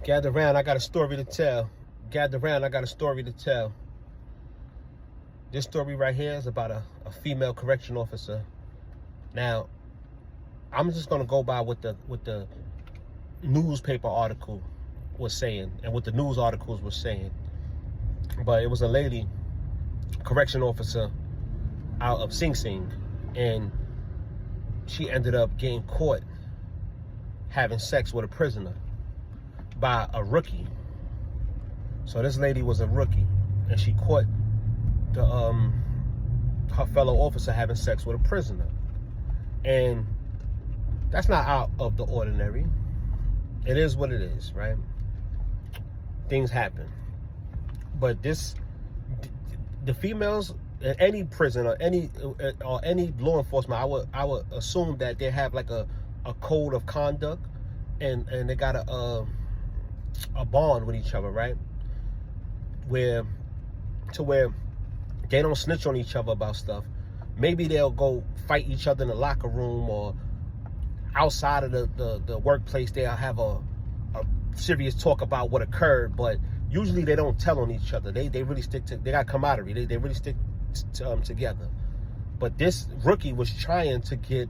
Gather round, I got a story to tell. Gather round, I got a story to tell. This story right here is about a female correction officer. Now, I'm just gonna go by what the newspaper article was saying and what the news articles were saying. But it was a lady, correction officer out of Sing Sing, and she ended up getting caught having sex with a prisoner by a rookie. So this lady was a rookie, and she caught her fellow officer having sex with a prisoner. And that's not out of the ordinary. It is what it is, right? Things happen. But the females in any prison or any law enforcement, I would assume that they have like a code of conduct, and they got a bond with each other, right? Where they don't snitch on each other about stuff. Maybe they'll go fight each other in the locker room, or outside of the workplace they'll have a serious talk about what occurred, but usually they don't tell on each other. They really stick to, they got camaraderie. They really stick together. But this rookie was trying to get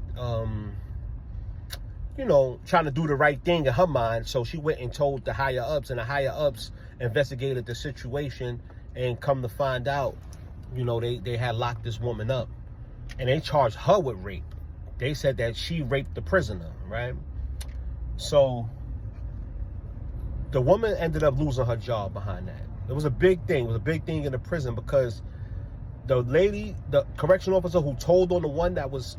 trying to do the right thing in her mind. So she went and told the higher ups, and the higher ups investigated the situation, and come to find out, they had locked this woman up, and they charged her with rape. They said that she raped the prisoner, right? So the woman ended up losing her job behind that. It was a big thing. It was a big thing in the prison, because the lady, the correction officer who told on the one that was,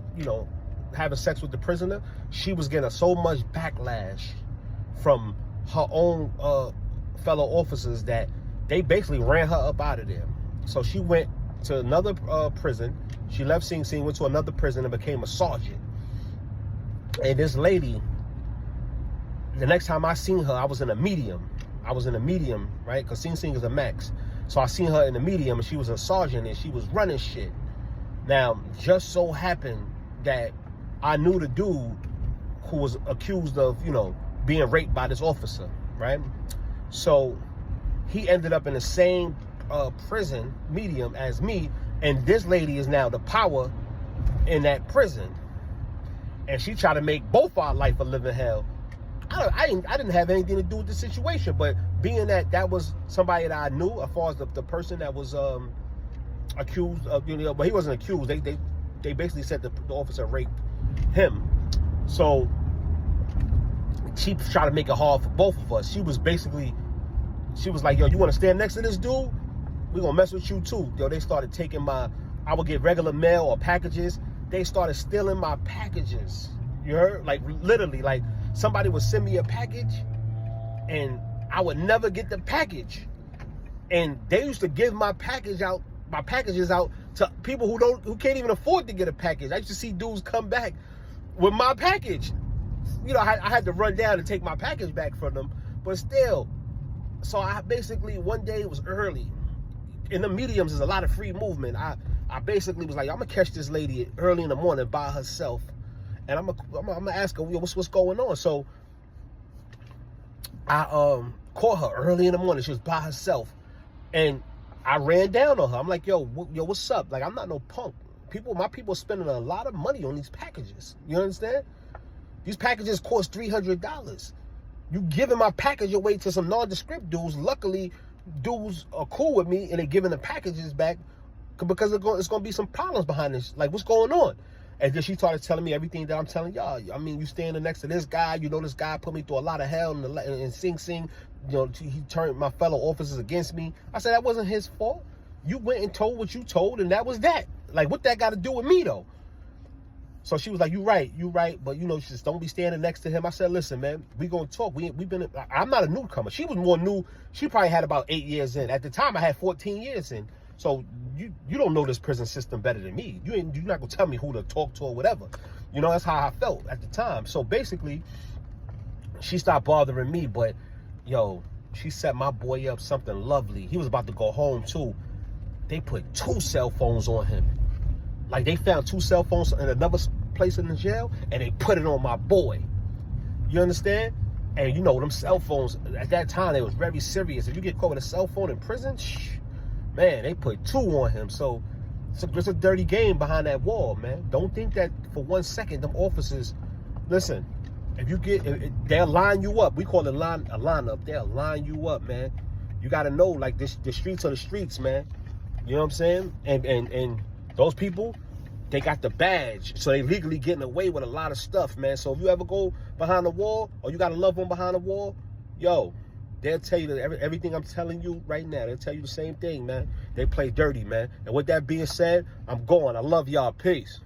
having sex with the prisoner, she was getting so much backlash from her own fellow officers that they basically ran her up out of there. So she went to another prison. She left Sing Sing, went to another prison, and became a sergeant. And this lady, the next time I seen her, I was in a medium. Right? Because Sing Sing is a max. So I seen her in the medium, and she was a sergeant, and she was running shit. Now, just so happened that I knew the dude who was accused of, being raped by this officer, right? So he ended up in the same prison medium as me, and this lady is now the power in that prison, and she tried to make both our life a living hell. I didn't have anything to do with the situation, but being that was somebody that I knew, as far as the person that was accused of, but he wasn't accused. They basically said the officer raped him. So she tried to make it hard for both of us. She was like, yo, you want to stand next to this dude? We're gonna mess with you too. They started taking I would get regular mail or packages. They started stealing my packages. You heard? Like, literally, like, somebody would send me a package, and I would never get the package. And they used to give my packages out to people who can't even afford to get a package. I used to see dudes come back with my package. I had to run down and take my package back from them, but still. So I basically, one day, it was early. In the mediums, there's a lot of free movement. I basically was like, I'm gonna catch this lady early in the morning by herself, and I'm gonna ask her, what's going on. So I caught her early in the morning. She was by herself, and I ran down on her. I'm like, yo, what's up? Like, I'm not no punk. My people are spending a lot of money on these packages. You understand? These packages cost $300. You giving my package away to some nondescript dudes. Luckily, dudes are cool with me, and they're giving the packages back, because it's going to be some problems behind this. Like, what's going on? And then she started telling me everything that I'm telling y'all. I mean, you standing next to this guy. This guy put me through a lot of hell in Sing Sing. He turned my fellow officers against me. I said, that wasn't his fault. You went and told what you told, and that was that. Like, what that got to do with me, though? So she was like, you right, but just don't be standing next to him. I said, listen, man, we gonna talk. I'm not a newcomer. She was more new. She probably had about 8 years in. At the time, I had 14 years in. So you don't know this prison system better than me. You're not gonna tell me who to talk to or whatever. That's how I felt at the time. So basically, she stopped bothering me, but she set my boy up something lovely. He was about to go home too. They put 2 cell phones on him. Like, they found 2 cell phones in another place in the jail, and they put it on my boy. You understand? And you know, them cell phones, at that time, they was very serious. If you get caught with a cell phone in prison, man, they put 2 on him. So it's a dirty game behind that wall, man. Don't think that for 1 second, them officers, listen, if you get, they'll line you up. We call it a lineup. They'll line you up, man. You got to know, like, the streets are the streets, man. You know what I'm saying? And those people, they got the badge, so they legally getting away with a lot of stuff, man. So if you ever go behind the wall, or you got a loved one behind the wall, yo, they'll tell you that everything I'm telling you right now. They'll tell you the same thing, man. They play dirty, man. And with that being said, I'm going. I love y'all. Peace.